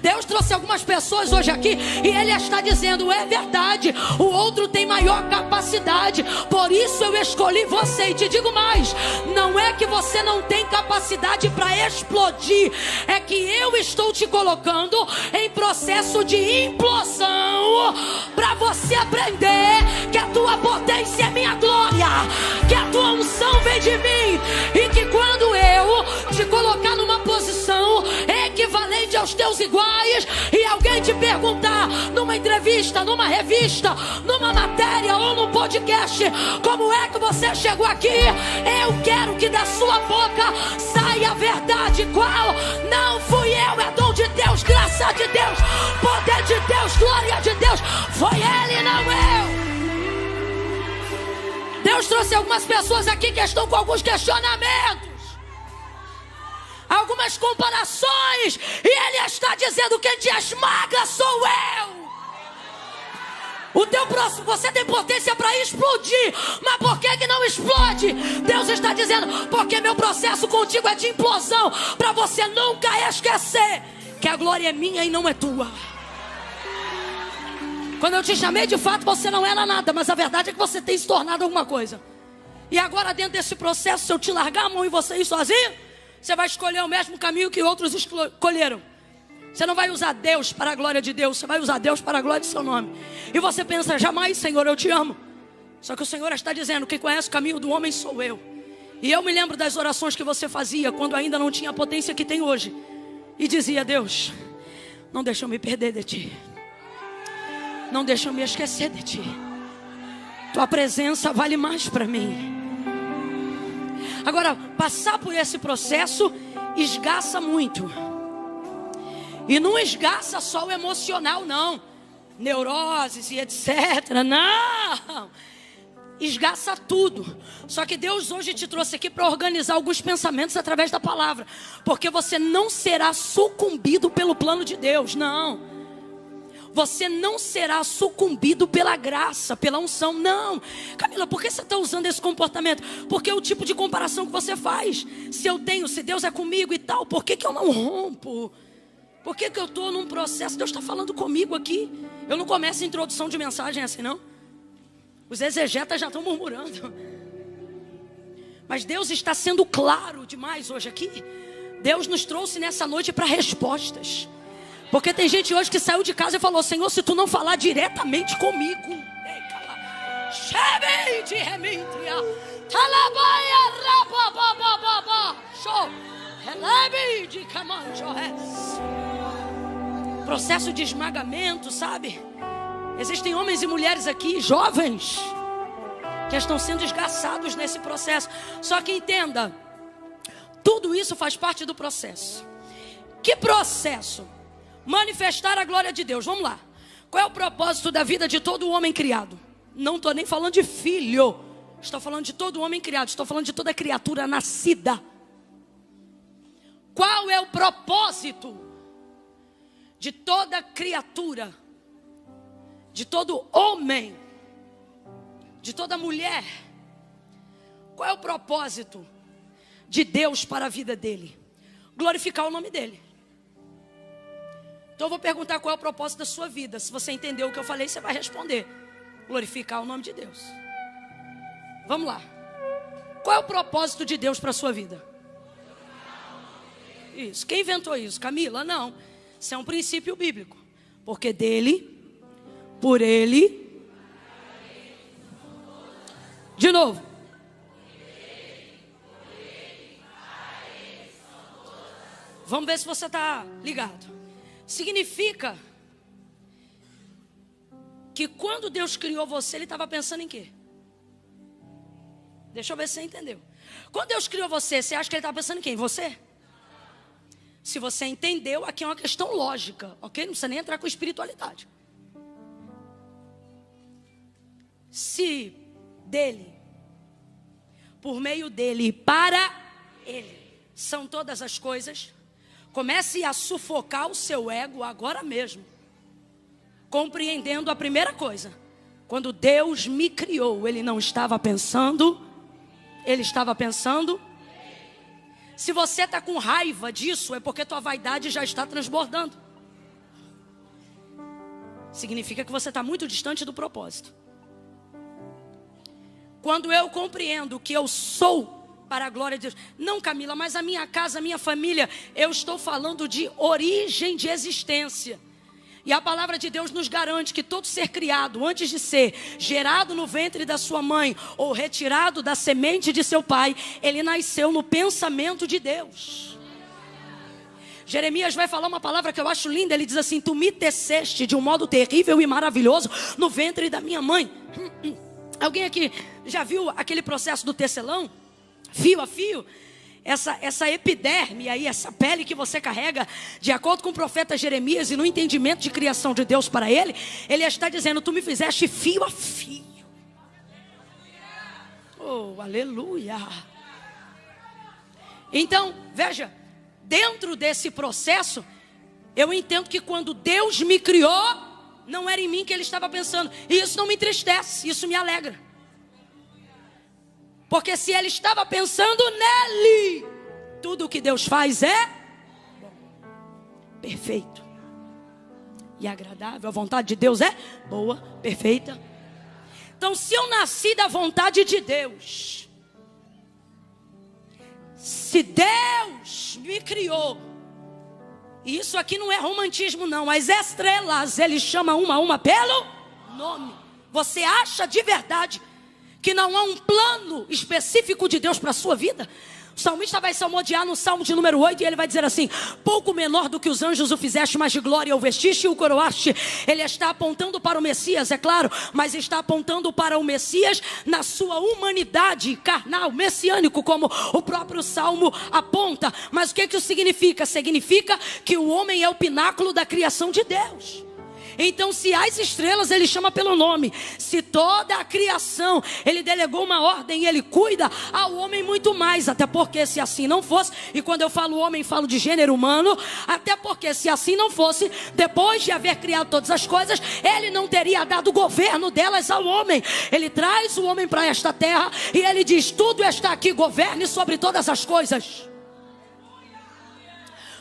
Deus trouxe algumas pessoas hoje aqui e Ele está dizendo: é verdade, o outro tem maior capacidade, por isso eu escolhi você. E te digo mais, não é que você não tem capacidade para explodir, é que eu estou te colocando em processo de implosão, para você aprender que a tua potência é minha glória, que a tua unção vem de mim, e que quando eu te colocar numa posição equivalente aos teus iguais, e alguém te perguntar numa entrevista, numa revista, numa matéria ou num podcast, como é que você chegou aqui, eu quero que da sua boca saia a verdade. Qual? Não fui eu, é dom de Deus, graça de Deus, poder de Deus, glória de Deus. Foi Ele, não eu. Deus trouxe algumas pessoas aqui que estão com alguns questionamentos, algumas comparações, e Ele está dizendo: quem te esmaga sou eu. O teu próximo, você tem potência para explodir, mas por que não explode? Deus está dizendo: porque meu processo contigo é de implosão, para você nunca esquecer que a glória é minha e não é tua. Quando eu te chamei, de fato você não era nada, mas a verdade é que você tem se tornado alguma coisa. E agora, dentro desse processo, se eu te largar a mão e você ir sozinho, você vai escolher o mesmo caminho que outros escolheram. Você não vai usar Deus para a glória de Deus, você vai usar Deus para a glória de seu nome. E você pensa: jamais, Senhor, eu te amo. Só que o Senhor está dizendo: quem conhece o caminho do homem sou eu. E eu me lembro das orações que você fazia quando ainda não tinha a potência que tem hoje, e dizia: Deus, não deixa eu me perder de ti, não deixa eu me esquecer de ti, tua presença vale mais para mim. Agora, passar por esse processo esgaça muito. E não esgaça só o emocional, não. Neuroses e etc. Não. Esgaça tudo. Só que Deus hoje te trouxe aqui para organizar alguns pensamentos através da palavra. Porque você não será sucumbido pelo plano de Deus. Não. Você não será sucumbido pela graça, pela unção. Não. Camila, por que você está usando esse comportamento? Porque é o tipo de comparação que você faz. Se eu tenho, se Deus é comigo e tal, por que eu não rompo? Por que eu estou num processo? Deus está falando comigo aqui. Eu não começo a introdução de mensagem assim, não. Os exegetas já estão murmurando. Mas Deus está sendo claro demais hoje aqui. Deus nos trouxe nessa noite para respostas. Porque tem gente hoje que saiu de casa e falou: Senhor, se tu não falar diretamente comigo, processo de esmagamento, sabe? Existem homens e mulheres aqui, jovens, que estão sendo esgaçados nesse processo. Só que entenda, tudo isso faz parte do processo. Que processo? Manifestar a glória de Deus. Vamos lá. Qual é o propósito da vida de todo homem criado? Não estou nem falando de filho, estou falando de todo homem criado, estou falando de toda criatura nascida. Qual é o propósito de toda criatura, de todo homem, de toda mulher? Qual é o propósito de Deus para a vida dele? Glorificar o nome dele. Então eu vou perguntar: qual é o propósito da sua vida? Se você entendeu o que eu falei, você vai responder: glorificar o nome de Deus. Vamos lá. Qual é o propósito de Deus para a sua vida? Isso. Quem inventou isso? Camila? Não. Isso é um princípio bíblico. Porque dele, por ele. De novo. Vamos ver se você está ligado. Significa que quando Deus criou você, Ele estava pensando em quê? Deixa eu ver se você entendeu. Quando Deus criou você, você acha que Ele estava pensando em quem? Você? Se você entendeu, aqui é uma questão lógica, ok? Não precisa nem entrar com espiritualidade. Se dele, por meio dele e para ele são todas as coisas, comece a sufocar o seu ego agora mesmo, compreendendo a primeira coisa: quando Deus me criou, Ele não estava pensando, Ele estava pensando. Se você está com raiva disso, é porque tua vaidade já está transbordando. significa que você está muito distante do propósito. Quando eu compreendo que eu sou para a glória de Deus. Não, Camila, mas a minha casa, a minha família, eu estou falando de origem de existência. E a palavra de Deus nos garante que todo ser criado, antes de ser gerado no ventre da sua mãe ou retirado da semente de seu pai, ele nasceu no pensamento de Deus. Jeremias vai falar uma palavra que eu acho linda. Ele diz assim: tu me teceste de um modo terrível e maravilhoso no ventre da minha mãe. Alguém aqui já viu aquele processo do tecelão? Fio a fio? Essa epiderme aí, essa pele que você carrega, de acordo com o profeta Jeremias e no entendimento de criação de Deus para ele, ele está dizendo: tu me fizeste fio a fio. Oh, aleluia. Então, veja, dentro desse processo, eu entendo que quando Deus me criou, não era em mim que ele estava pensando. E isso não me entristece, isso me alegra. Porque se ele estava pensando nele, tudo o que Deus faz é bom, perfeito e agradável. A vontade de Deus é boa, perfeita. Então, se eu nasci da vontade de Deus, se Deus me criou, e isso aqui não é romantismo não, as estrelas, ele chama uma a uma pelo nome. Você acha de verdade que não há um plano específico de Deus para a sua vida? O salmista vai salmodiar no Salmo de número 8 e ele vai dizer assim: pouco menor do que os anjos o fizeste, mas de glória o vestiste e o coroaste. Ele está apontando para o Messias, é claro, mas está apontando para o Messias na sua humanidade carnal, messiânico, como o próprio Salmo aponta. Mas o que isso significa? Significa que o homem é o pináculo da criação de Deus. Então, se as estrelas ele chama pelo nome, se toda a criação ele delegou uma ordem e ele cuida, ao homem muito mais. Até porque se assim não fosse, e quando eu falo homem, falo de gênero humano, até porque se assim não fosse, depois de haver criado todas as coisas, ele não teria dado o governo delas ao homem. Ele traz o homem para esta terra e ele diz: tudo está aqui, governe sobre todas as coisas.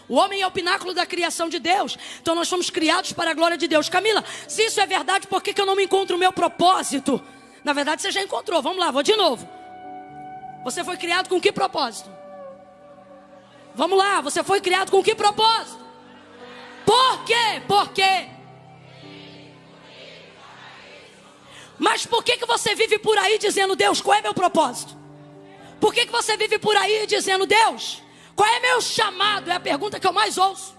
O homem é o pináculo da criação de Deus. Então nós fomos criados para a glória de Deus. Camila, se isso é verdade, por que eu não me encontro o meu propósito? Na verdade você já encontrou. Vamos lá, vou de novo. Você foi criado com que propósito? Vamos lá, você foi criado com que propósito? Por quê? Por quê? Mas por que você vive por aí dizendo: Deus, qual é meu propósito? Por que você vive por aí dizendo: Deus, qual é meu chamado? É a pergunta que eu mais ouço.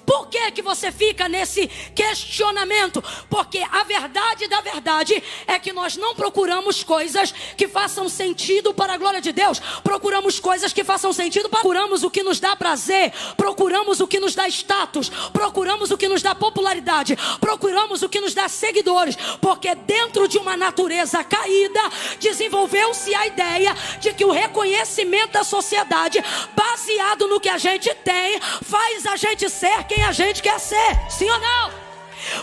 Por que você fica nesse questionamento? Porque a verdade da verdade é que nós não procuramos coisas que façam sentido para a glória de Deus. Procuramos coisas que façam sentido. Procuramos o que nos dá prazer. Procuramos o que nos dá status. Procuramos o que nos dá popularidade. Procuramos o que nos dá seguidores. Porque dentro de uma natureza caída, desenvolveu-se a ideia de que o reconhecimento da sociedade, baseado no que a gente tem, faz a gente ser quem a gente quer ser, sim ou não?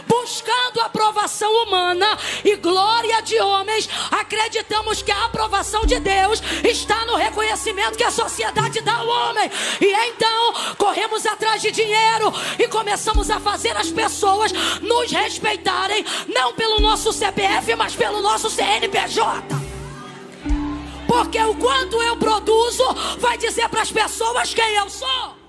Buscando aprovação humana e glória de homens, acreditamos que a aprovação de Deus está no reconhecimento que a sociedade dá ao homem. E então corremos atrás de dinheiro e começamos a fazer as pessoas nos respeitarem, não pelo nosso CPF, mas pelo nosso CNPJ. Porque o quanto eu produzo vai dizer para as pessoas quem eu sou.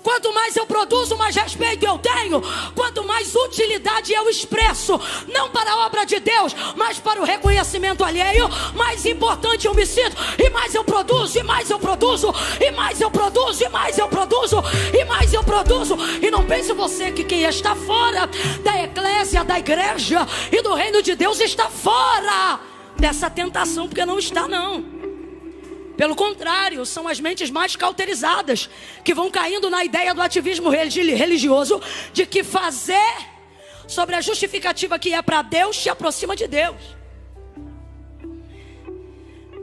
Quanto mais eu produzo, mais respeito eu tenho. Quanto mais utilidade eu expresso, não para a obra de Deus, mas para o reconhecimento alheio, mais importante eu me sinto. E mais eu produzo, e mais eu produzo, e mais eu produzo, e mais eu produzo, e mais eu produzo. E não pense você que quem está fora da eclésia, da igreja e do reino de Deus está fora dessa tentação, porque não está, não. Pelo contrário, são as mentes mais cauterizadas que vão caindo na ideia do ativismo religioso, de que fazer sobre a justificativa que é para Deus te aproxima de Deus.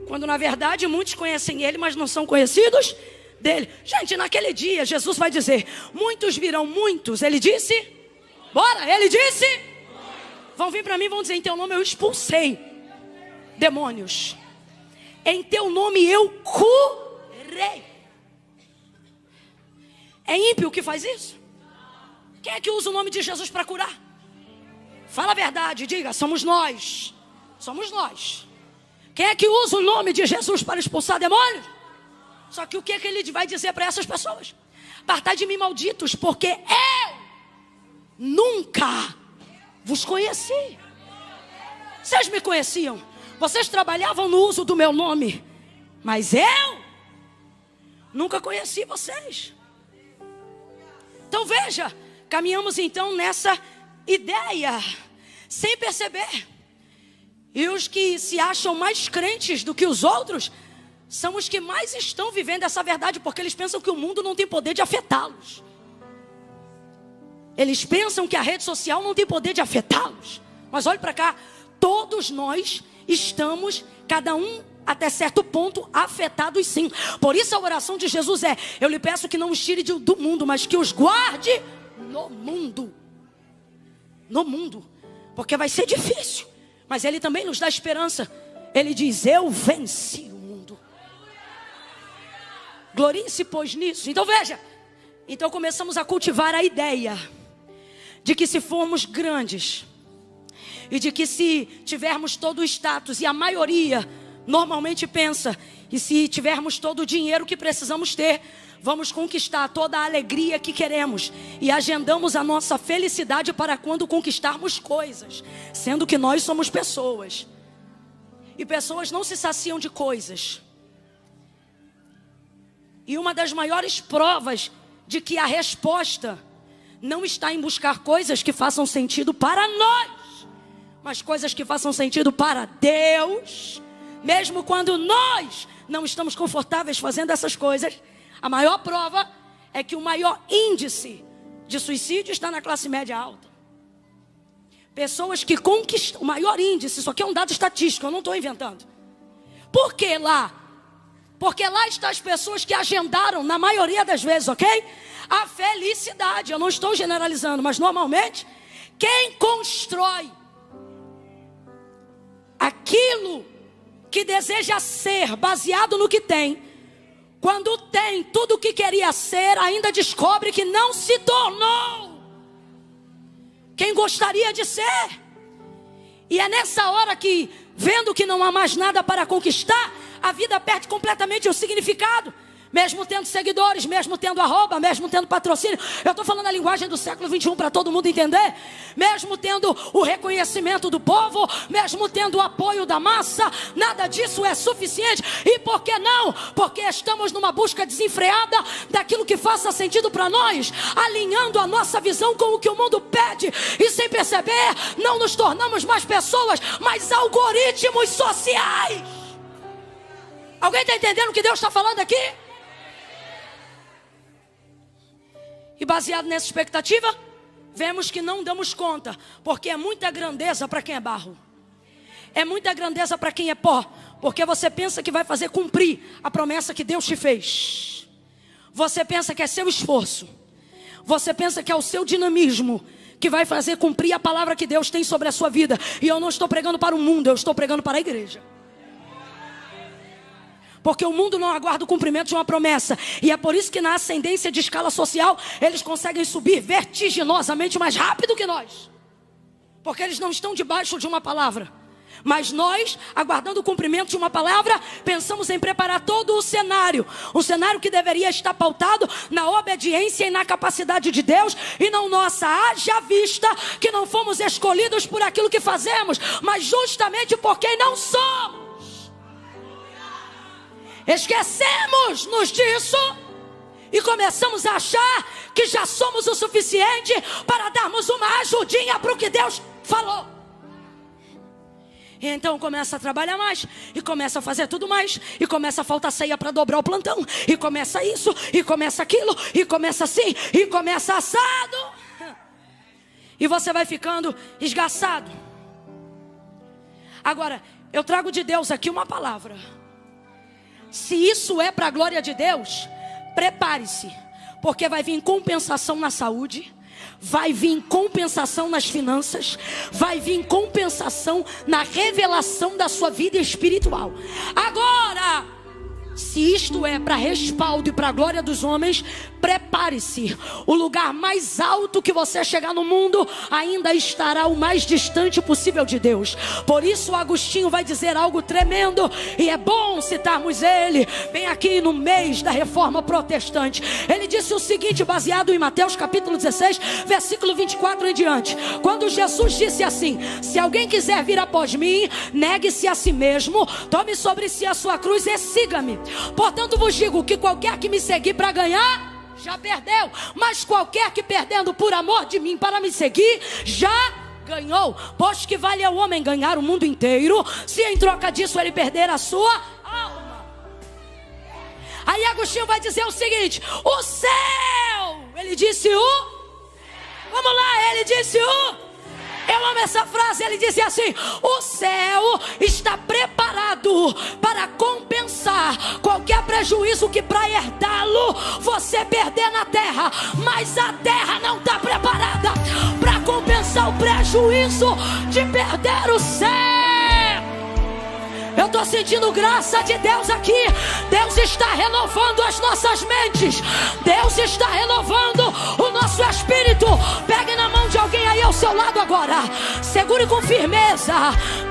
Quando na verdade muitos conhecem Ele, mas não são conhecidos dele. Gente, naquele dia Jesus vai dizer: muitos virão muitos. Ele disse: bora, ele disse: vão vir para mim, vão dizer: em teu nome eu expulsei demônios. Em teu nome eu curei. É ímpio que faz isso? Quem é que usa o nome de Jesus para curar? Fala a verdade, diga, somos nós. Somos nós. Quem é que usa o nome de Jesus para expulsar demônios? Só que o que é que ele vai dizer para essas pessoas? Apartai de mim, malditos, porque eu nunca vos conheci. Vocês me conheciam, vocês trabalhavam no uso do meu nome, mas eu nunca conheci vocês. Então veja, caminhamos então nessa ideia, sem perceber. E os que se acham mais crentes do que os outros são os que mais estão vivendo essa verdade, porque eles pensam que o mundo não tem poder de afetá-los. Eles pensam que a rede social não tem poder de afetá-los. Mas olhe para cá, todos nós estamos, cada um até certo ponto, afetados sim. Por isso a oração de Jesus é: eu lhe peço que não os tire do mundo, mas que os guarde no mundo. No mundo. Porque vai ser difícil. Mas ele também nos dá esperança. Ele diz: eu venci o mundo. Glorie-se, pois, nisso. Então veja. Então começamos a cultivar a ideia de que se formos grandes, e de que se tivermos todo o status, e a maioria normalmente pensa, e se tivermos todo o dinheiro que precisamos ter, vamos conquistar toda a alegria que queremos. E agendamos a nossa felicidade para quando conquistarmos coisas, sendo que nós somos pessoas. E pessoas não se saciam de coisas. E uma das maiores provas de que a resposta não está em buscar coisas que façam sentido para nós, mas coisas que façam sentido para Deus, mesmo quando nós não estamos confortáveis fazendo essas coisas. A maior prova é que o maior índice de suicídio está na classe média alta. Pessoas que conquistam, o maior índice, isso aqui é um dado estatístico, eu não estou inventando. Por que lá? Porque lá estão as pessoas que agendaram, na maioria das vezes, ok? A felicidade. Eu não estou generalizando, mas normalmente, quem constrói aquilo que deseja ser, baseado no que tem, quando tem tudo o que queria ser, ainda descobre que não se tornou quem gostaria de ser. E é nessa hora que, vendo que não há mais nada para conquistar, a vida perde completamente o significado. Mesmo tendo seguidores, mesmo tendo arroba, mesmo tendo patrocínio. Eu estou falando a linguagem do século 21 para todo mundo entender. Mesmo tendo o reconhecimento do povo, mesmo tendo o apoio da massa, nada disso é suficiente. E por que não? Porque estamos numa busca desenfreada daquilo que faça sentido para nós, alinhando a nossa visão com o que o mundo pede. E sem perceber, não nos tornamos mais pessoas, mas algoritmos sociais. Alguém está entendendo o que Deus está falando aqui? E baseado nessa expectativa, vemos que não damos conta, porque é muita grandeza para quem é barro. É muita grandeza para quem é pó, porque você pensa que vai fazer cumprir a promessa que Deus te fez. Você pensa que é seu esforço. Você pensa que é o seu dinamismo que vai fazer cumprir a palavra que Deus tem sobre a sua vida. E eu não estou pregando para o mundo, eu estou pregando para a igreja. Porque o mundo não aguarda o cumprimento de uma promessa. E é por isso que na ascendência de escala social, eles conseguem subir vertiginosamente mais rápido que nós. Porque eles não estão debaixo de uma palavra. Mas nós, aguardando o cumprimento de uma palavra, pensamos em preparar todo o cenário. Um cenário que deveria estar pautado na obediência e na capacidade de Deus, e não nossa. Haja vista que não fomos escolhidos por aquilo que fazemos, mas justamente por quem não somos. Esquecemos-nos disso e começamos a achar que já somos o suficiente para darmos uma ajudinha para o que Deus falou. E então começa a trabalhar mais, e começa a fazer tudo mais, e começa a faltar ceia para dobrar o plantão, e começa isso, e começa aquilo, e começa assim, e começa assado. E você vai ficando esgaçado. Agora, eu trago de Deus aqui uma palavra. Se isso é para a glória de Deus, prepare-se, porque vai vir compensação na saúde, vai vir compensação nas finanças, vai vir compensação na revelação da sua vida espiritual. Agora, se isto é para respaldo e para a glória dos homens, prepare-se. O lugar mais alto que você chegar no mundo ainda estará o mais distante possível de Deus. Por isso Agostinho vai dizer algo tremendo, e é bom citarmos ele bem aqui no mês da Reforma Protestante. Ele disse o seguinte, baseado em Mateus capítulo 16, versículo 24 em diante. Quando Jesus disse assim: se alguém quiser vir após mim, negue-se a si mesmo, tome sobre si a sua cruz e siga-me. Portanto vos digo que qualquer que me seguir para ganhar, já perdeu, mas qualquer que perdendo por amor de mim para me seguir, já ganhou. Pois que vale ao homem ganhar o mundo inteiro, se em troca disso ele perder a sua alma. Aí Agostinho vai dizer o seguinte: o céu, ele disse vamos lá, ele disse eu amo essa frase, ele disse assim: o céu está preparado para compensar qualquer prejuízo que para herdá-lo você perder na terra. Mas a terra não está preparada para compensar o prejuízo de perder o céu. Eu estou sentindo graça de Deus aqui. Deus está renovando as nossas mentes. Deus está renovando o nosso espírito. Pegue na mão de alguém aí ao seu lado agora. Segure com firmeza.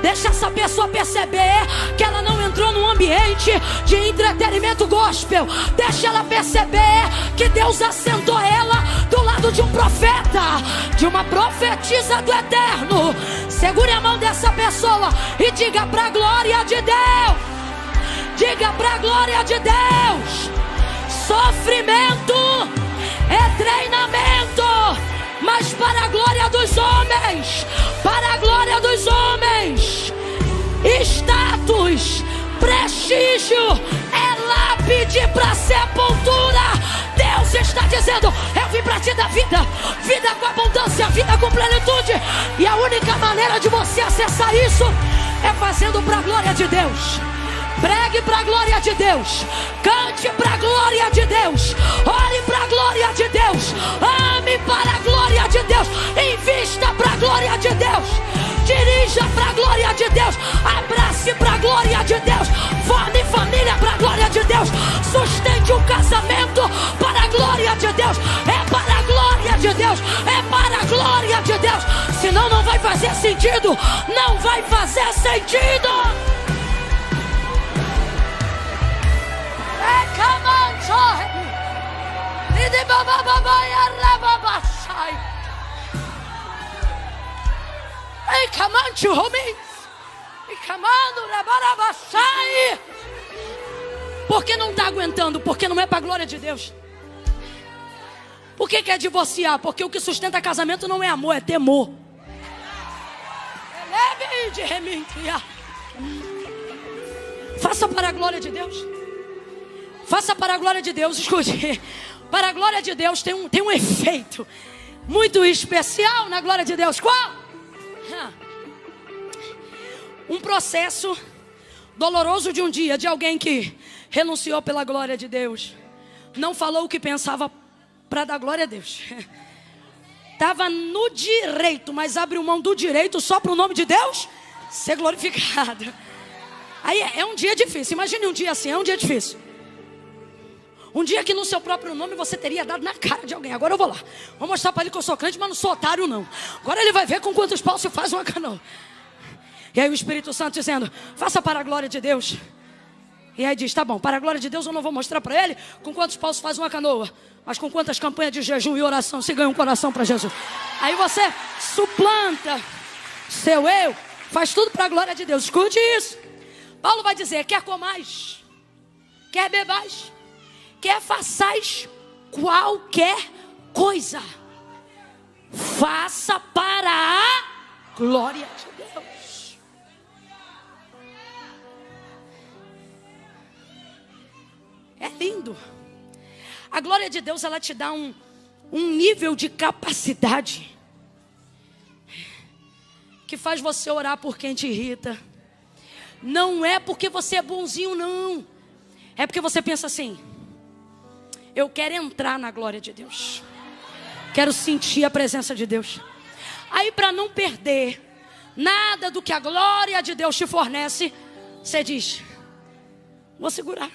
Deixa essa pessoa perceber que ela não entrou num ambiente de entretenimento gospel. Deixa ela perceber que Deus assentou ela do lado de um profeta, de uma profetisa do eterno. Segure a mão dessa pessoa e diga para a glória de Deus. Diga para a glória de Deus: sofrimento é treinamento, mas para a glória dos homens, para a glória dos homens. Status, prestígio é lápide para sepultura. Deus está dizendo: eu vim para te dar vida, vida com abundância, vida com plenitude. E a única maneira de você acessar isso é fazendo para a glória de Deus. Pregue para a glória de Deus, cante para a glória de Deus, ore para a glória de Deus, ame para a glória de Deus, invista para a glória de Deus, dirija para a glória de Deus, abrace para a glória de Deus, forme família para a glória de Deus, sustente um casamento para a glória de Deus. É para a glória de Deus, é para a glória de Deus. Senão não vai fazer sentido, não vai fazer sentido. Por que não está aguentando? Porque não é para a glória de Deus. Por que quer divorciar? Porque o que sustenta casamento não é amor, é temor. Faça para a glória de Deus. Faça para a glória de Deus. Escute, para a glória de Deus tem um efeito muito especial na glória de Deus. Qual? Um processo doloroso de um dia, de alguém que renunciou pela glória de Deus, não falou o que pensava para dar glória a Deus. Estava no direito, mas abriu mão do direito só para o nome de Deus ser glorificado. Aí é um dia difícil. Imagine um dia assim, é um dia difícil. Um dia que no seu próprio nome você teria dado na cara de alguém. Agora eu vou lá, vou mostrar para ele que eu sou crente, mas não sou otário não. Agora ele vai ver com quantos paus se faz uma canoa. E aí o Espírito Santo dizendo: faça para a glória de Deus. E aí diz: tá bom, para a glória de Deus eu não vou mostrar para ele com quantos paus se faz uma canoa, mas com quantas campanhas de jejum e oração se ganha um coração para Jesus. Aí você suplanta seu eu, faz tudo para a glória de Deus. Escute isso. Paulo vai dizer: quer comais, quer bebais, quer façais qualquer coisa, faça para a glória de Deus. É lindo. A glória de Deus, ela te dá um nível de capacidade que faz você orar por quem te irrita. Não é porque você é bonzinho, não. É porque você pensa assim: eu quero entrar na glória de Deus, quero sentir a presença de Deus. Aí, para não perder nada do que a glória de Deus te fornece, você diz: vou segurar.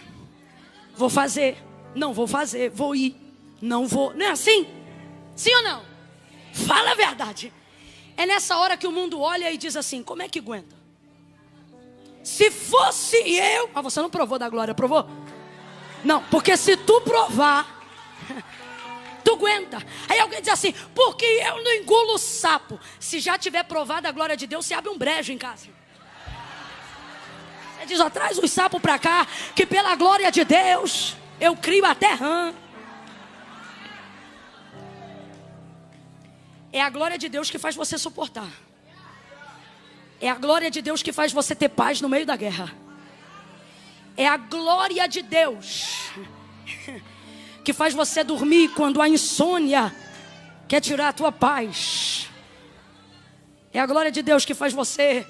vou fazer, não vou fazer, vou ir, não vou. Não é assim? Sim ou não? Fala a verdade. É nessa hora que o mundo olha e diz assim: como é que aguenta? Se fosse eu... Mas você não provou da glória, provou? Não, porque se tu provar, tu aguenta. Aí alguém diz assim: porque eu não engulo sapo. Se já tiver provado a glória de Deus, você abre um brejo em casa. Você diz: ó, traz os sapos pra cá, que pela glória de Deus eu crio até rã. É a glória de Deus que faz você suportar. É a glória de Deus que faz você ter paz no meio da guerra. É a glória de Deus que faz você dormir quando a insônia quer tirar a tua paz. É a glória de Deus que faz você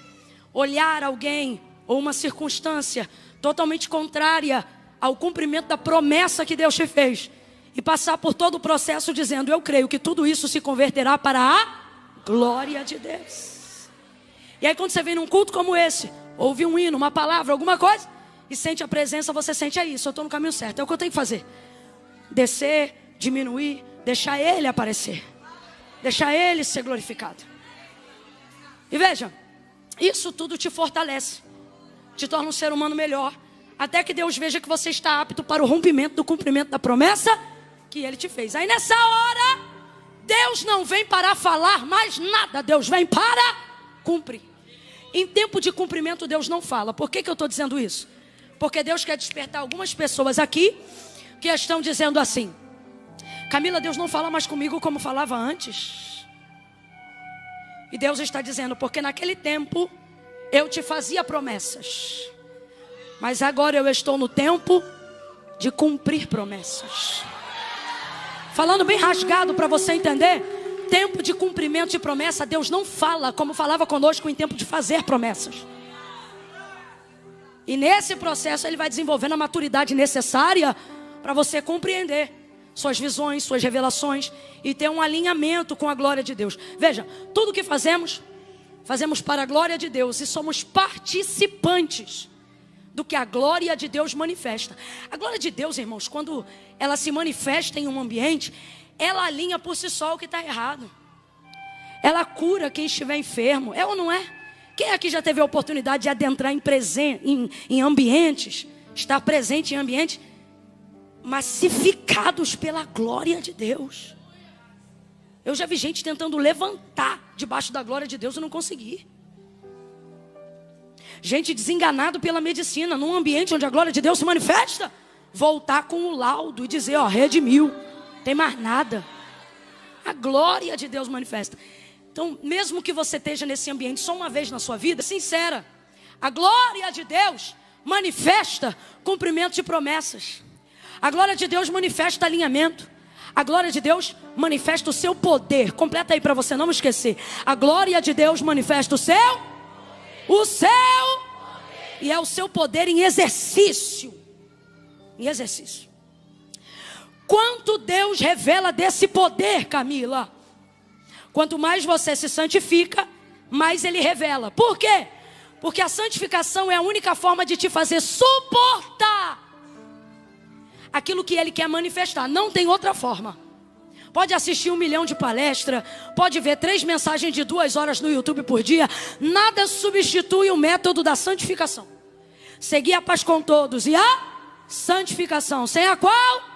olhar alguém ou uma circunstância totalmente contrária ao cumprimento da promessa que Deus te fez e passar por todo o processo dizendo: eu creio que tudo isso se converterá para a glória de Deus. E aí quando você vem num culto como esse, ouve um hino, uma palavra, alguma coisa, e sente a presença, você sente: é isso, eu estou no caminho certo, é o que eu tenho que fazer. Descer, diminuir, deixar Ele aparecer, deixar Ele ser glorificado. E veja, isso tudo te fortalece, te torna um ser humano melhor, até que Deus veja que você está apto para o rompimento do cumprimento da promessa que Ele te fez. Aí nessa hora, Deus não vem para falar mais nada, Deus vem para cumprir. Em tempo de cumprimento Deus não fala. Por que eu estou dizendo isso? Porque Deus quer despertar algumas pessoas aqui que estão dizendo assim: Camila, Deus não fala mais comigo como falava antes. E Deus está dizendo: porque naquele tempo eu te fazia promessas, mas agora eu estou no tempo de cumprir promessas. Falando bem rasgado para você entender, tempo de cumprimento de promessa, Deus não fala como falava conosco em tempo de fazer promessas. E nesse processo Ele vai desenvolvendo a maturidade necessária para você compreender suas visões, suas revelações e ter um alinhamento com a glória de Deus. Veja, tudo que fazemos, fazemos para a glória de Deus e somos participantes do que a glória de Deus manifesta. A glória de Deus, irmãos, quando ela se manifesta em um ambiente, ela alinha por si só o que está errado. Ela cura quem estiver enfermo. É ou não é? Quem aqui já teve a oportunidade de adentrar em ambientes, estar presente em ambientes massificados pela glória de Deus? Eu já vi gente tentando levantar debaixo da glória de Deus e não consegui. Gente desenganado pela medicina, num ambiente onde a glória de Deus se manifesta, voltar com o laudo e dizer: ó, redimiu, tem mais nada. A glória de Deus manifesta. Então, mesmo que você esteja nesse ambiente só uma vez na sua vida, sincera, a glória de Deus manifesta cumprimento de promessas. A glória de Deus manifesta alinhamento. A glória de Deus manifesta o seu poder. Completa aí para você não me esquecer. A glória de Deus manifesta o seu e é o seu poder em exercício. Em exercício. Quanto Deus revela desse poder, Camila? Quanto mais você se santifica, mais Ele revela. Por quê? Porque a santificação é a única forma de te fazer suportar aquilo que Ele quer manifestar. Não tem outra forma. Pode assistir 1 milhão de palestras, pode ver 3 mensagens de 2 horas no YouTube por dia. Nada substitui o método da santificação. Seguir a paz com todos e a santificação, sem a qual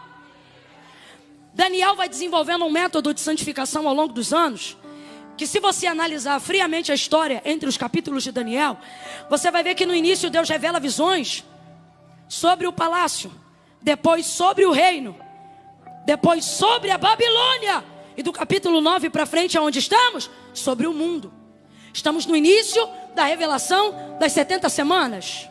Daniel vai desenvolvendo um método de santificação ao longo dos anos, que se você analisar friamente a história entre os capítulos de Daniel, você vai ver que no início Deus revela visões sobre o palácio, depois sobre o reino, depois sobre a Babilônia, e do capítulo 9 para frente, aonde estamos? Sobre o mundo. Estamos no início da revelação das 70 semanas.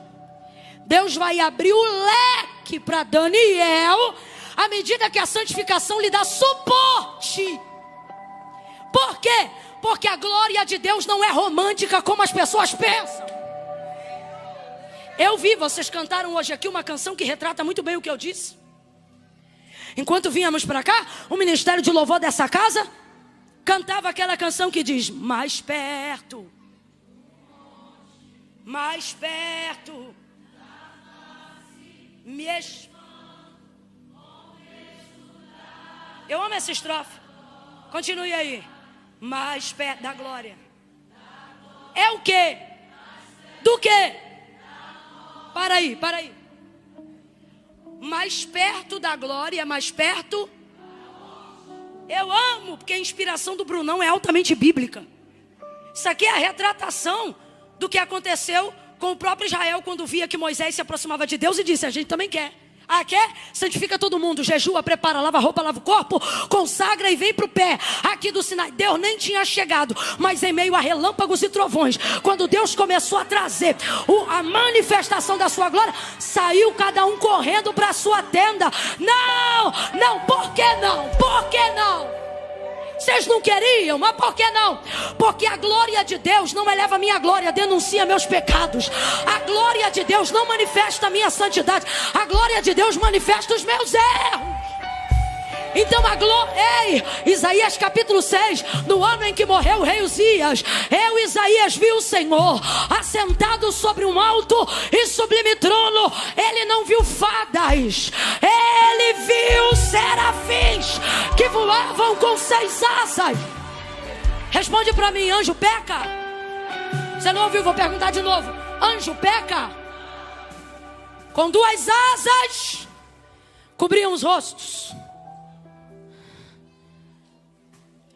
Deus vai abrir o leque para Daniel, à medida que a santificação lhe dá suporte. Por quê? Porque a glória de Deus não é romântica como as pessoas pensam. Eu vi, vocês cantaram hoje aqui uma canção que retrata muito bem o que eu disse. Enquanto vínhamos para cá, o ministério de louvor dessa casa cantava aquela canção que diz: mais perto, mais perto, Eu amo essa estrofe. Continue aí. Mais perto da glória. É o quê? Do quê? Para aí. Mais perto da glória, mais perto. Eu amo, porque a inspiração do Brunão é altamente bíblica. Isso aqui é a retratação do que aconteceu com o próprio Israel quando via que Moisés se aproximava de Deus e disse: a gente também quer. Ah, quer? Santifica todo mundo, jejua, prepara, lava a roupa, lava o corpo, consagra e vem para o pé aqui do Sinai. Deus nem tinha chegado, mas em meio a relâmpagos e trovões, quando Deus começou a trazer a manifestação da sua glória, saiu cada um correndo para a sua tenda. Não, por que não? Por que não? Vocês não queriam, mas por que não? Porque a glória de Deus não eleva a minha glória, denuncia meus pecados. A glória de Deus não manifesta a minha santidade. A glória de Deus manifesta os meus erros. Então a glória... Ei, Isaías capítulo 6, no ano em que morreu o rei Uzias, eu, Isaías, vi o Senhor assentado sobre um alto e sublime trono. Ele não viu fadas, ele viu serafins que voavam com 6 asas. Responde para mim, anjo peca? Você não ouviu? Vou perguntar de novo. Anjo peca? Com 2 asas cobriam os rostos.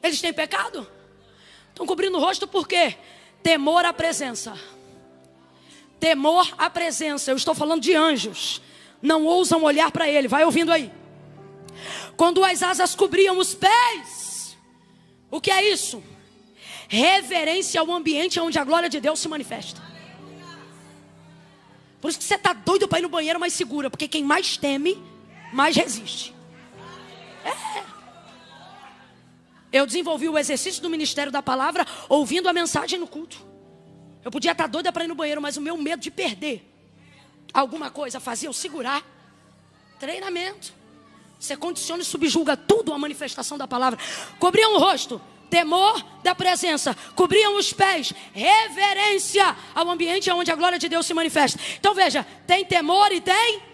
Eles têm pecado? Estão cobrindo o rosto por quê? Temor à presença. Temor à presença. Eu estou falando de anjos. Não ousam olhar para ele. Vai ouvindo aí. Com 2 asas cobriam os pés. O que é isso? Reverência ao ambiente onde a glória de Deus se manifesta. Por isso que você está doido para ir no banheiro, mas segura. Porque quem mais teme, mais resiste. Eu desenvolvi o exercício do ministério da palavra ouvindo a mensagem no culto. Eu podia estar doida para ir no banheiro, mas o meu medo de perder alguma coisa fazia eu segurar. Treinamento. Você condiciona e subjuga tudo a manifestação da palavra. Cobriam o rosto, temor da presença. Cobriam os pés, reverência ao ambiente onde a glória de Deus se manifesta. Então veja, tem temor e tem...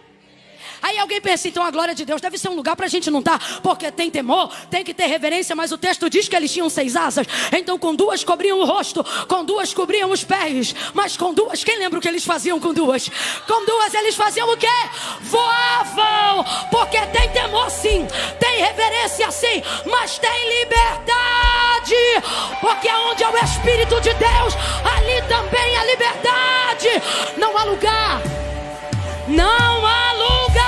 Aí alguém pensa, então a glória de Deus deve ser um lugar para a gente não estar, porque tem temor, tem que ter reverência, mas o texto diz que eles tinham 6 asas. Então com 2 cobriam o rosto, com 2 cobriam os pés, mas com 2, quem lembra o que eles faziam com 2? Com 2 eles faziam o quê? Voavam, porque tem temor sim, tem reverência sim, mas tem liberdade, porque onde é o Espírito de Deus, ali também há liberdade. Não há lugar, não há lugar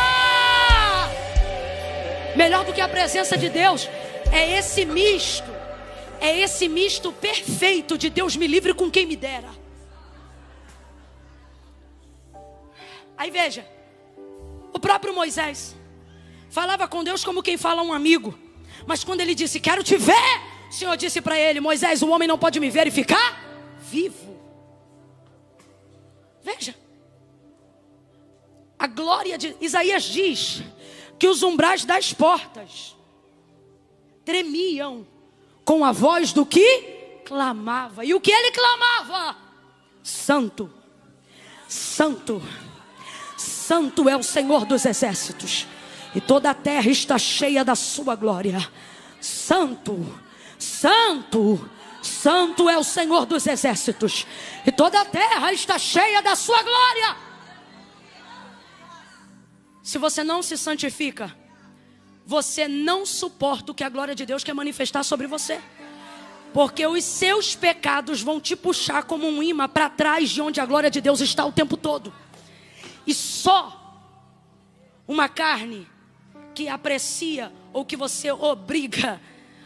melhor do que a presença de Deus. É esse misto perfeito de Deus me livre com quem me dera. Aí veja, o próprio Moisés falava com Deus como quem fala a um amigo, mas quando ele disse, quero te ver, o Senhor disse para ele, Moisés, o homem não pode me ver e ficar vivo. Veja, a glória de Isaías diz que os umbrais das portas tremiam com a voz do que clamava. E o que ele clamava? Santo, Santo, Santo é o Senhor dos exércitos, e toda a terra está cheia da sua glória. Santo, Santo, Santo é o Senhor dos exércitos, e toda a terra está cheia da sua glória. Se você não se santifica, você não suporta o que a glória de Deus quer manifestar sobre você. Porque os seus pecados vão te puxar como um imã para trás de onde a glória de Deus está o tempo todo. E só uma carne que aprecia ou que você obriga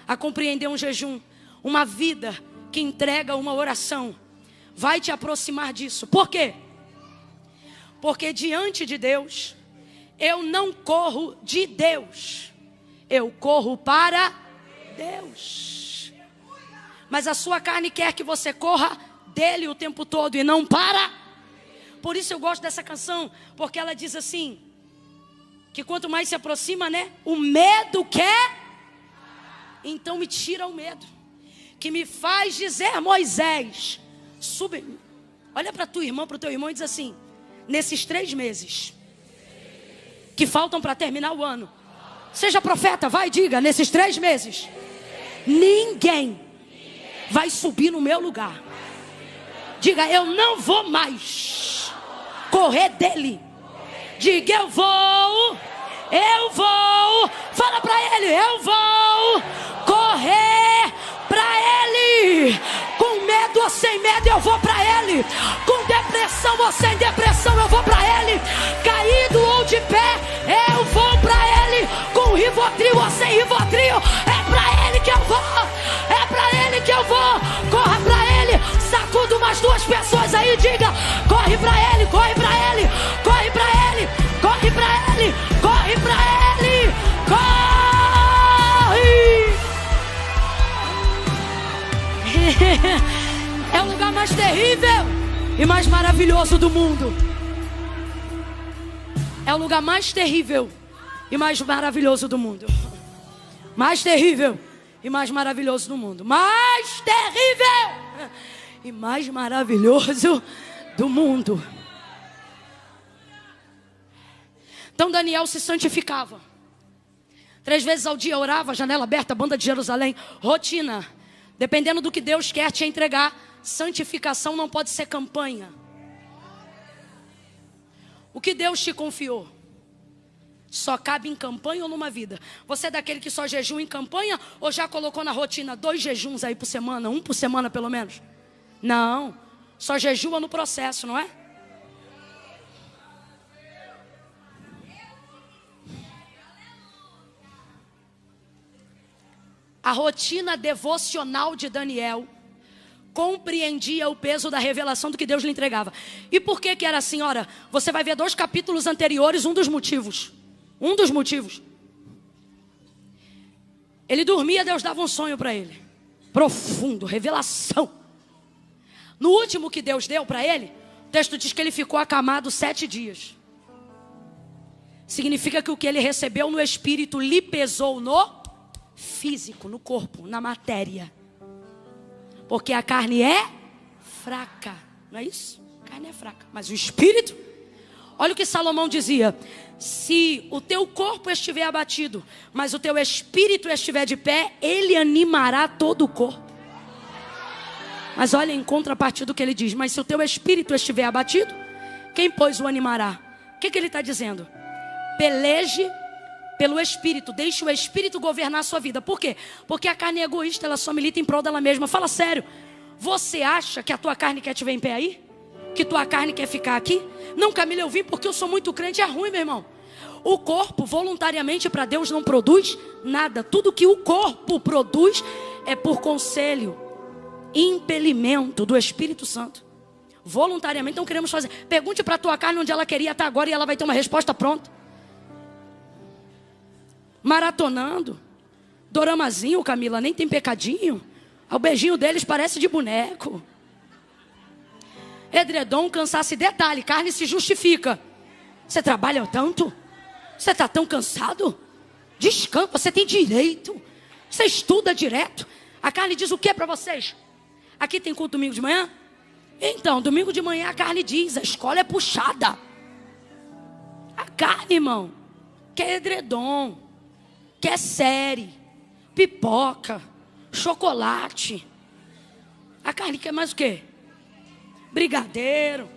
a compreender um jejum, uma vida que entrega uma oração, vai te aproximar disso. Por quê? Porque diante de Deus, eu não corro de Deus, eu corro para Deus. Mas a sua carne quer que você corra dele o tempo todo e não para. Por isso eu gosto dessa canção, porque ela diz assim, que quanto mais se aproxima, né, o medo quer. Então me tira o medo, que me faz dizer, Moisés, olha para tua irmã, para o teu irmão e diz assim, nesses 3 meses que faltam para terminar o ano, Seja profeta, vai, diga, nesses 3 meses, ninguém vai subir no meu lugar. Diga, eu não vou mais correr dele. Diga, eu vou. Fala pra ele, eu vou correr pra ele. Com medo ou sem medo eu vou pra ele. Com depressão ou sem depressão eu vou pra ele. Caído ou de pé eu vou pra ele. Com Rivotril ou sem Rivotril é pra ele que eu vou. É pra ele que eu vou. Corra pra ele. Sacuda umas 2 pessoas aí, diga, corre pra ele, corre pra ele, corre pra ele, corre pra ele, corre pra ele, corre. É o lugar mais terrível e mais maravilhoso do mundo. É o lugar mais terrível e mais maravilhoso do mundo. Mais terrível e mais maravilhoso do mundo. Mais terrível e mais maravilhoso do mundo. Então Daniel se santificava. 3 vezes ao dia orava, janela aberta, banda de Jerusalém. Rotina. Dependendo do que Deus quer te entregar, santificação não pode ser campanha. O que Deus te confiou só cabe em campanha ou numa vida? Você é daquele que só jejua em campanha ou já colocou na rotina 2 jejuns aí por semana, 1 por semana pelo menos? Não, só jejua no processo, não é? A rotina devocional de Daniel compreendia o peso da revelação do que Deus lhe entregava. E por que que era assim? Ora, você vai ver 2 capítulos anteriores, um dos motivos. Ele dormia, Deus dava um sonho para ele. Profundo, revelação. No último que Deus deu para ele, o texto diz que ele ficou acamado 7 dias. Significa que o que ele recebeu no espírito lhe pesou no físico, no corpo, na matéria. Porque a carne é fraca, não é isso? A carne é fraca, mas o espírito... Olha o que Salomão dizia: se o teu corpo estiver abatido, mas o teu espírito estiver de pé, ele animará todo o corpo. Mas olha em contrapartida do que ele diz: mas se o teu espírito estiver abatido, quem pois o animará? O que ele está dizendo? Peleje pelo espírito, deixe o espírito governar a sua vida. Por quê? Porque a carne é egoísta, ela só milita em prol dela mesma. Fala sério, você acha que a tua carne quer te ver em pé aí? Que tua carne quer ficar aqui? Não, Camila, eu vim porque eu sou muito crente. É ruim, meu irmão. O corpo voluntariamente para Deus não produz nada. Tudo que o corpo produz é por conselho, impelimento do Espírito Santo. Voluntariamente não queremos fazer. Pergunte para a tua carne onde ela queria estar agora e ela vai ter uma resposta pronta. Maratonando, doramazinho, Camila, nem tem pecadinho. O beijinho deles parece de boneco. Edredom, cansaço e detalhe, carne se justifica. Você trabalha tanto? Você está tão cansado? Descansa, você tem direito. Você estuda direto. A carne diz o que para vocês? Aqui tem culto domingo de manhã? Então, domingo de manhã a carne diz, a escola é puxada. A carne, irmão, quer edredom, quer série, pipoca, chocolate. A carne quer mais o quê? Brigadeiro.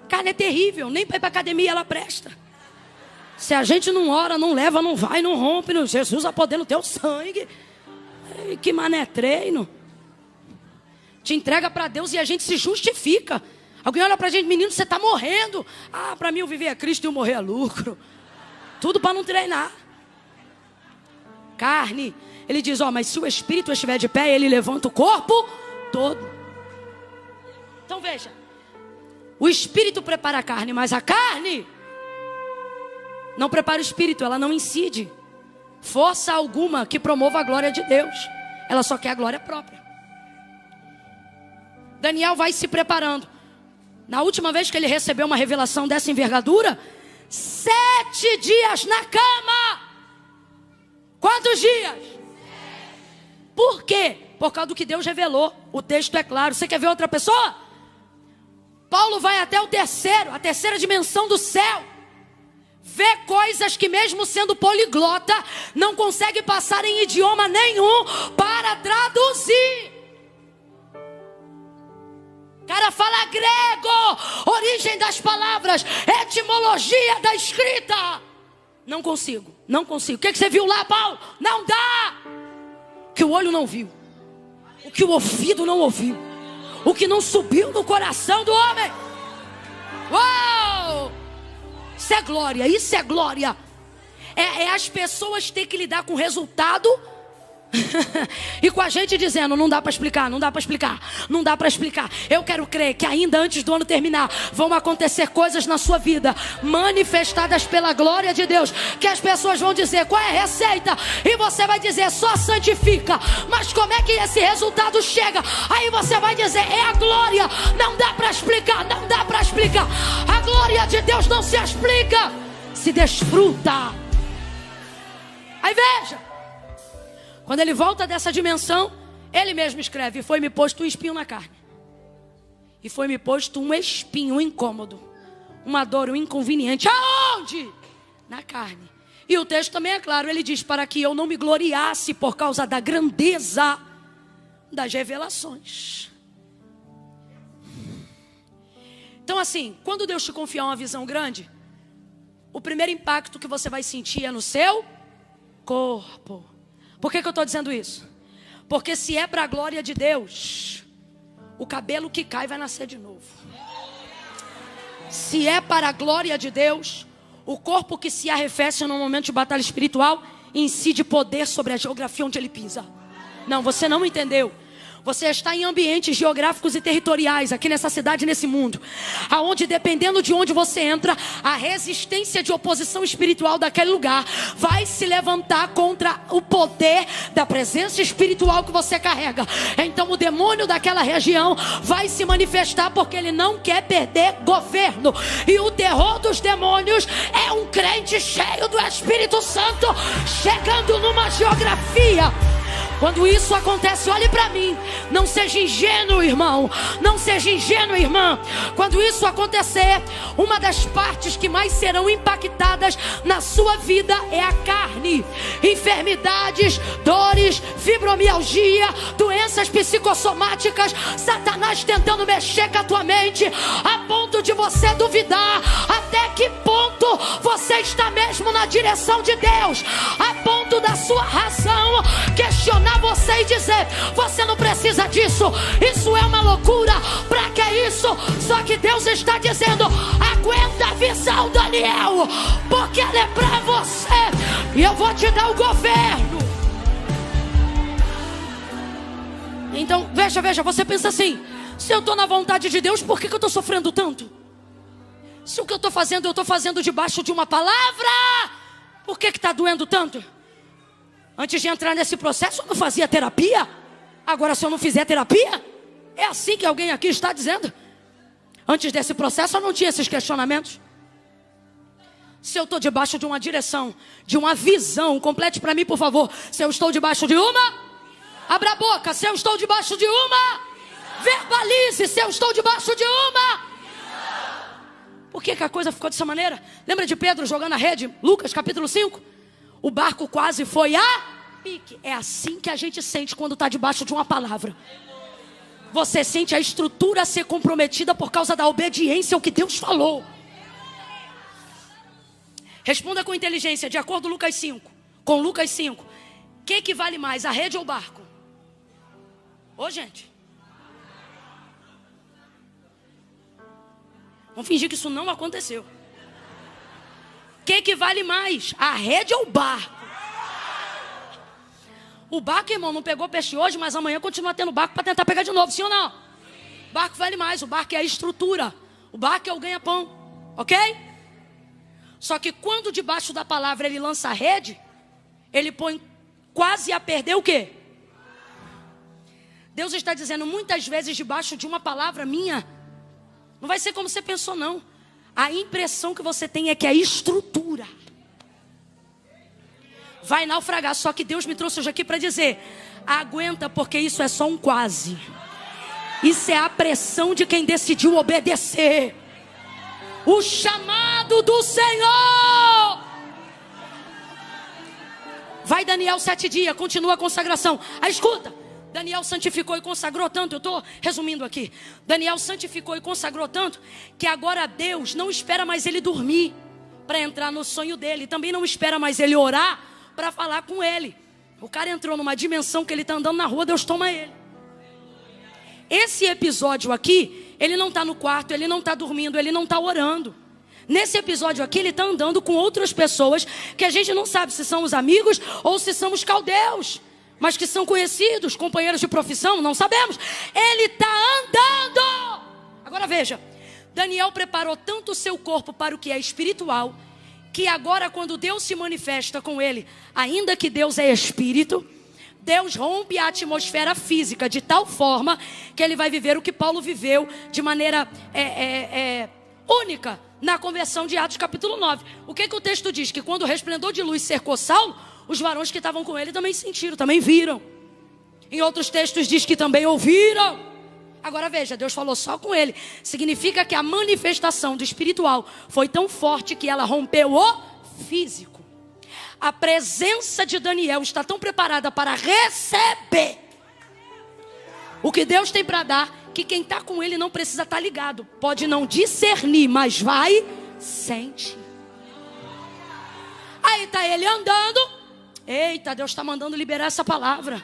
Carne é terrível, nem para ir para academia ela presta. Se a gente não ora, não leva, não vai, não rompe, não. Jesus a poder no teu sangue. Ei, que mané treino. Te entrega para Deus e a gente se justifica. Alguém olha para a gente, menino, você está morrendo. Ah, para mim o viver é Cristo e o morrer é lucro. Tudo para não treinar. Carne, ele diz, ó, mas se o espírito estiver de pé, ele levanta o corpo todo. Então veja, o espírito prepara a carne, mas a carne não prepara o espírito, ela não incide força alguma que promova a glória de Deus. Ela só quer a glória própria. Daniel vai se preparando. Na última vez que ele recebeu uma revelação dessa envergadura, 7 dias na cama. Quantos dias? 7. Por quê? Por causa do que Deus revelou. O texto é claro. Você quer ver outra pessoa? Paulo vai até a terceira dimensão do céu. vê coisas que mesmo sendo poliglota, não consegue passar em idioma nenhum para traduzir. O cara fala grego, origem das palavras, etimologia da escrita. Não consigo. O que você viu lá, Paulo? Não dá. O que o olho não viu, o que o ouvido não ouviu, o que não subiu no coração do homem. Uau! Isso é glória. É as pessoas ter que lidar com o resultado e com a gente dizendo, não dá para explicar. Eu quero crer que ainda antes do ano terminar, vão acontecer coisas na sua vida, manifestadas pela glória de Deus, que as pessoas vão dizer, qual é a receita? E você vai dizer, só santifica. Mas como é que esse resultado chega? Aí você vai dizer, é a glória. Não dá para explicar. A glória de Deus não se explica, se desfruta. Aí veja, quando ele volta dessa dimensão, ele mesmo escreve, foi-me posto um espinho na carne. E foi-me posto um espinho, um incômodo, uma dor, um inconveniente. Aonde? Na carne. E o texto também é claro, ele diz, para que eu não me gloriasse por causa da grandeza das revelações. Então assim, quando Deus te confiar uma visão grande, o primeiro impacto que você vai sentir é no seu corpo. Por que eu estou dizendo isso? Porque se é para a glória de Deus, o cabelo que cai vai nascer de novo. Se é para a glória de Deus, o corpo que se arrefece no momento de batalha espiritual incide poder sobre a geografia onde ele pisa. Não, você não entendeu. Você está em ambientes geográficos e territoriais, aqui nessa cidade, nesse mundo, aonde dependendo de onde você entra, a resistência de oposição espiritual daquele lugar vai se levantar contra o poder da presença espiritual que você carrega. Então o demônio daquela região vai se manifestar porque ele não quer perder governo. E o terror dos demônios é um crente cheio do Espírito Santo chegando numa geografia. Quando isso acontece, olhe para mim. Não seja ingênuo, irmão. Não seja ingênuo, irmã. Quando isso acontecer, uma das partes que mais serão impactadas na sua vida é a carne. Enfermidades, dores, fibromialgia, doenças psicossomáticas, Satanás tentando mexer com a tua mente, a ponto de você duvidar até que ponto você está mesmo na direção de Deus, a ponto da sua razão questionar você e dizer, você não precisa disso, isso é uma loucura, pra que isso? Só que Deus está dizendo, aguenta a visão, Daniel, porque ela é pra você, e eu vou te dar o governo. Então, veja, você pensa assim, se eu estou na vontade de Deus, por que eu estou sofrendo tanto? Se o que eu estou fazendo debaixo de uma palavra, por que está doendo tanto? Antes de entrar nesse processo, eu não fazia terapia. Agora, se eu não fizer terapia, é assim que alguém aqui está dizendo. Antes desse processo, eu não tinha esses questionamentos. Se eu estou debaixo de uma direção, de uma visão, complete para mim, por favor. Se eu estou debaixo de uma, abra a boca. Se eu estou debaixo de uma, verbalize. Se eu estou debaixo de uma. Por que a coisa ficou dessa maneira? Lembra de Pedro jogando a rede? Lucas capítulo 5. O barco quase foi a pique. É assim que a gente sente quando está debaixo de uma palavra. Você sente a estrutura ser comprometida por causa da obediência ao que Deus falou. Responda com inteligência, de acordo com Lucas 5. Com Lucas 5. O que vale mais, a rede ou o barco? Ô, gente. Vamos fingir que isso não aconteceu. O que vale mais, a rede ou o barco? O barco, irmão, não pegou peixe hoje, mas amanhã continua tendo barco para tentar pegar de novo, sim ou não? O barco vale mais, o barco é a estrutura, o barco é o ganha-pão, ok? Só que quando debaixo da palavra ele lança a rede, ele põe quase a perder o quê? Deus está dizendo muitas vezes debaixo de uma palavra minha, não vai ser como você pensou não. A impressão que você tem é que a estrutura vai naufragar. Só que Deus me trouxe hoje aqui para dizer, aguenta, porque isso é só um quase. Isso é a pressão de quem decidiu obedecer o chamado do Senhor. Vai Daniel 7 dias, continua a consagração. Aí escuta, Daniel santificou e consagrou tanto, eu estou resumindo aqui. Daniel santificou e consagrou tanto, que agora Deus não espera mais ele dormir para entrar no sonho dele. Também não espera mais ele orar para falar com ele. O cara entrou numa dimensão que ele está andando na rua, Deus toma ele. Esse episódio aqui, ele não está no quarto, ele não está dormindo, ele não está orando. Nesse episódio aqui, ele está andando com outras pessoas que a gente não sabe se são os amigos ou se são os caldeus, mas que são conhecidos, companheiros de profissão, não sabemos. Ele está andando. Agora veja, Daniel preparou tanto o seu corpo para o que é espiritual, que agora quando Deus se manifesta com ele, ainda que Deus é espírito, Deus rompe a atmosfera física de tal forma que ele vai viver o que Paulo viveu de maneira única na conversão de Atos capítulo 9. O que o texto diz? Que quando o resplendor de luz cercou Saulo, os varões que estavam com ele também sentiram, também viram. Em outros textos diz que também ouviram. Agora veja, Deus falou só com ele. Significa que a manifestação do espiritual foi tão forte que ela rompeu o físico. A presença de Daniel está tão preparada para receber o que Deus tem para dar, que quem está com ele não precisa estar ligado. Pode não discernir, mas vai sentir. Aí está ele andando. Eita, Deus está mandando liberar essa palavra.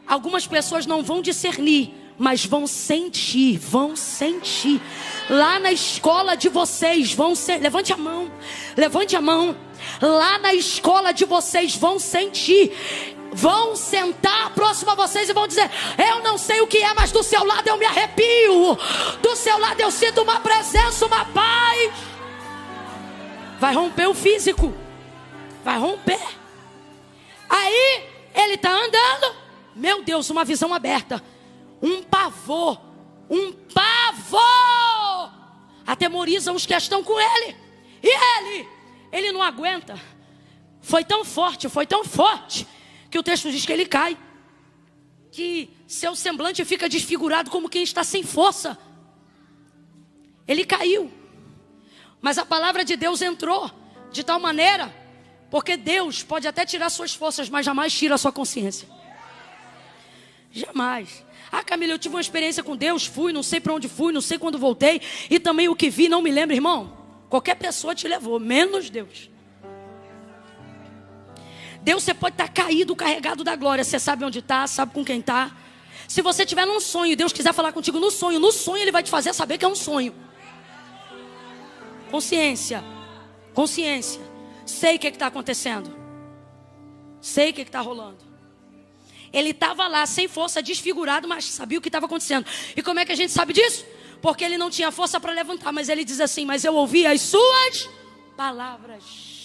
Algumas pessoas não vão discernir, mas vão sentir, vão sentir. Lá na escola de vocês vão sentir. Levante a mão, levante a mão. Lá na escola de vocês vão sentir. Vão sentar próximo a vocês e vão dizer: eu não sei o que é, mas do seu lado eu me arrepio. Do seu lado eu sinto uma presença, uma paz. Vai romper o físico. Vai romper. Aí ele está andando. Meu Deus, uma visão aberta. Um pavor. Um pavor. Atemoriza os que estão com ele. E ele não aguenta. Foi tão forte, que o texto diz que ele cai, que seu semblante fica desfigurado como quem está sem força. Ele caiu, mas a palavra de Deus entrou de tal maneira, porque Deus pode até tirar suas forças, mas jamais tira a sua consciência. Jamais. Ah, Camila, eu tive uma experiência com Deus, fui, não sei para onde fui, não sei quando voltei, e também o que vi não me lembro. Irmão, qualquer pessoa te levou, menos Deus. Deus, você pode estar caído, carregado da glória. Você sabe onde está, sabe com quem está. Se você estiver num sonho e Deus quiser falar contigo no sonho Ele vai te fazer saber que é um sonho. Consciência. Consciência. Sei o que está acontecendo. Sei o que está rolando. Ele estava lá sem força, desfigurado, mas sabia o que estava acontecendo. E como é que a gente sabe disso? Porque ele não tinha força para levantar. Mas ele diz assim: mas eu ouvi as suas palavras.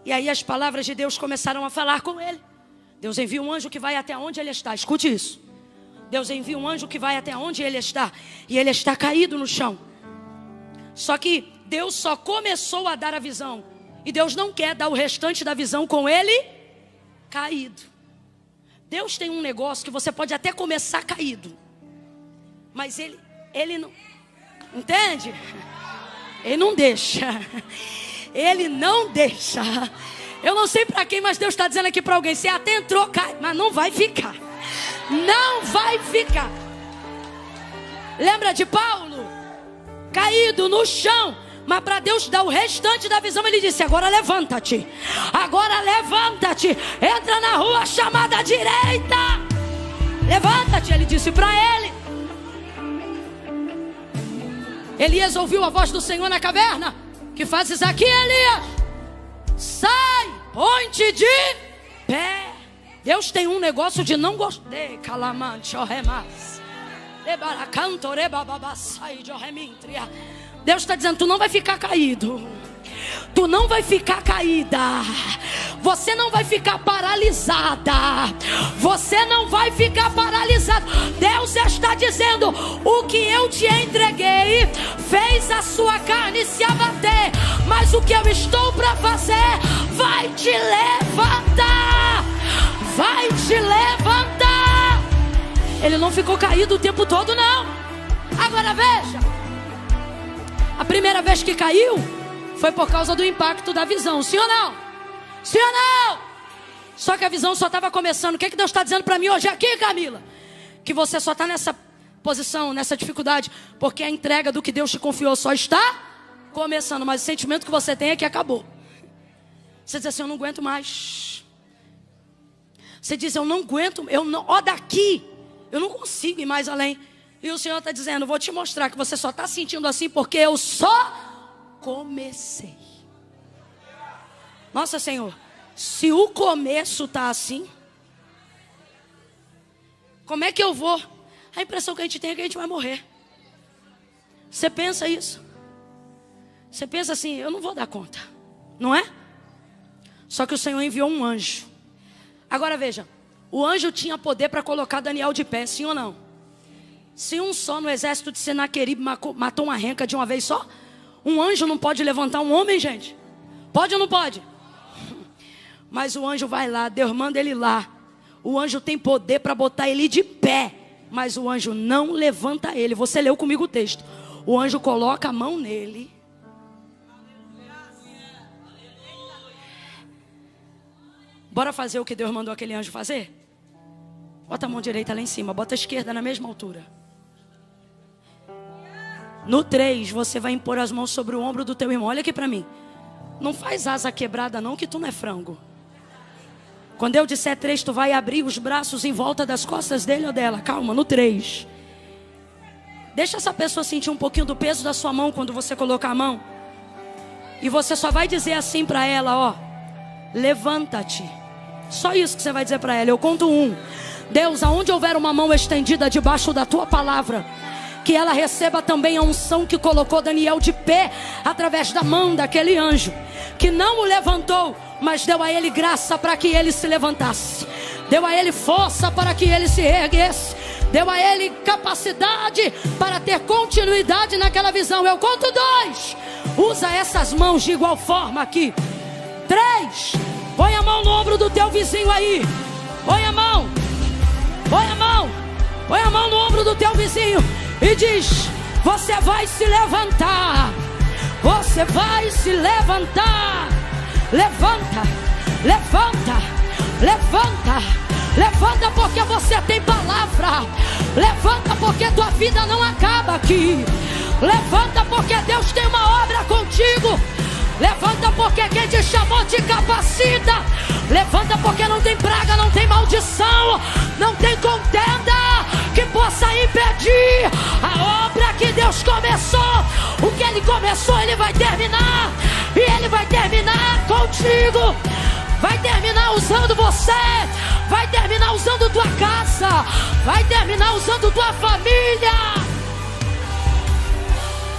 E aí as palavras de Deus começaram a falar com ele. Deus envia um anjo que vai até onde ele está. Escute isso. Deus envia um anjo que vai até onde ele está. E ele está caído no chão. Só que Deus só começou a dar a visão. E Deus não quer dar o restante da visão com ele caído. Deus tem um negócio que você pode até começar caído, mas ele não... Entende? Ele não deixa. Ele não deixa. Eu não sei para quem, mas Deus está dizendo aqui para alguém: você até entrou, cai, mas não vai ficar. Não vai ficar. Lembra de Paulo? Caído no chão. Mas para Deus dar o restante da visão, ele disse: agora levanta-te. Agora levanta-te. Entra na rua chamada direita. Levanta-te, ele disse para ele. Elias ouviu a voz do Senhor na caverna: que fazes aqui, Elias? Sai, põe-te de pé. Deus tem um negócio de não gostar. Deus está dizendo: tu não vai ficar caído. Tu não vai ficar caída. Você não vai ficar paralisada. Você não vai ficar paralisado. Deus está dizendo: o que eu te entreguei fez a sua carne se abater, mas o que eu estou para fazer vai te levantar. Vai te levantar. Ele não ficou caído o tempo todo, não. Agora veja, a primeira vez que caiu foi por causa do impacto da visão, sim ou não? Sim ou não? Só que a visão só estava começando. O que Deus está dizendo para mim hoje aqui, Camila? Que você só está nessa posição, nessa dificuldade, porque a entrega do que Deus te confiou só está começando. Mas o sentimento que você tem é que acabou. Você diz assim, eu não aguento mais. Você diz, eu não aguento, daqui, eu não consigo ir mais além. E o Senhor está dizendo, vou te mostrar que você só está sentindo assim porque eu só comecei. Nossa, Senhor, se o começo está assim, como é que eu vou? A impressão que a gente tem é que a gente vai morrer. Você pensa isso? Você pensa assim, eu não vou dar conta, não é? Só que o Senhor enviou um anjo. Agora veja, o anjo tinha poder para colocar Daniel de pé, sim ou não? Se um só no exército de Senaqueribe matou uma renca de uma vez só, um anjo não pode levantar um homem, gente? Pode ou não pode? Mas o anjo vai lá, Deus manda ele lá. O anjo tem poder para botar ele de pé, mas o anjo não levanta ele. Você leu comigo o texto. O anjo coloca a mão nele. Bora fazer o que Deus mandou aquele anjo fazer? Bota a mão direita lá em cima, bota a esquerda na mesma altura. No 3, você vai impor as mãos sobre o ombro do teu irmão. Olha aqui para mim. Não faz asa quebrada não, que tu não é frango. Quando eu disser 3, tu vai abrir os braços em volta das costas dele ou dela. Calma, no 3. Deixa essa pessoa sentir um pouquinho do peso da sua mão quando você colocar a mão. E você só vai dizer assim para ela, ó. Levanta-te. Só isso que você vai dizer para ela. Eu conto 1. Deus, aonde houver uma mão estendida debaixo da tua palavra, que ela receba também a unção que colocou Daniel de pé, através da mão daquele anjo, que não o levantou, mas deu a ele graça para que ele se levantasse, deu a ele força para que ele se erguesse, deu a ele capacidade para ter continuidade naquela visão. Eu conto 2. Usa essas mãos de igual forma aqui. 3. Põe a mão no ombro do teu vizinho aí. Põe a mão. Põe a mão. Põe a mão no ombro do teu vizinho e diz: você vai se levantar. Você vai se levantar. Levanta. Levanta. Levanta. Levanta porque você tem palavra. Levanta porque tua vida não acaba aqui. Levanta porque Deus tem uma obra contigo. Levanta porque quem te chamou te capacita. Levanta porque não tem praga, não tem maldição, não tem contenda que possa impedir a obra que Deus começou. O que Ele começou, Ele vai terminar. E Ele vai terminar contigo. Vai terminar usando você. Vai terminar usando tua casa. Vai terminar usando tua família.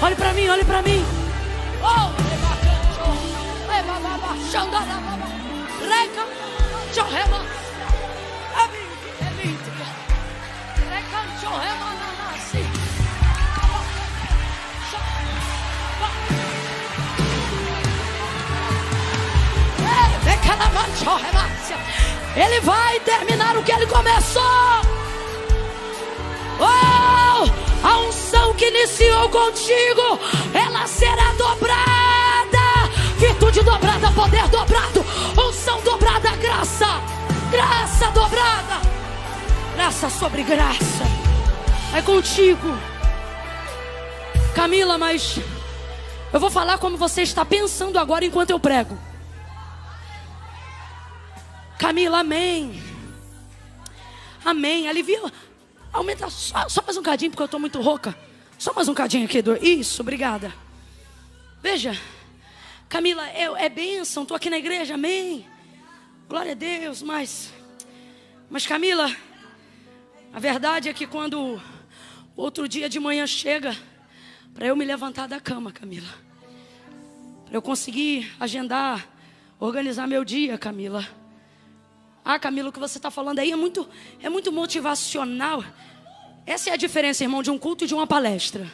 Olhe para mim, olhe para mim. Oh! Ele vai terminar o que ele começou. Oh, a unção que iniciou contigo, ela será dobrada. Virtude dobrada, poder dobrado, unção dobrada, graça, graça dobrada, graça sobre graça. É contigo, Camila, mas eu vou falar como você está pensando agora enquanto eu prego. Camila, amém. Amém, alivia. Aumenta só mais um cadinho, porque eu estou muito rouca. Só mais um cadinho aqui. Isso, obrigada. Veja, Camila, é bênção, estou aqui na igreja, amém. Glória a Deus, mas Camila, a verdade é que quando outro dia de manhã chega, para eu me levantar da cama, Camila, para eu conseguir agendar, organizar meu dia, Camila. Ah, Camila, o que você está falando aí é muito motivacional. Essa é a diferença, irmão, de um culto e de uma palestra.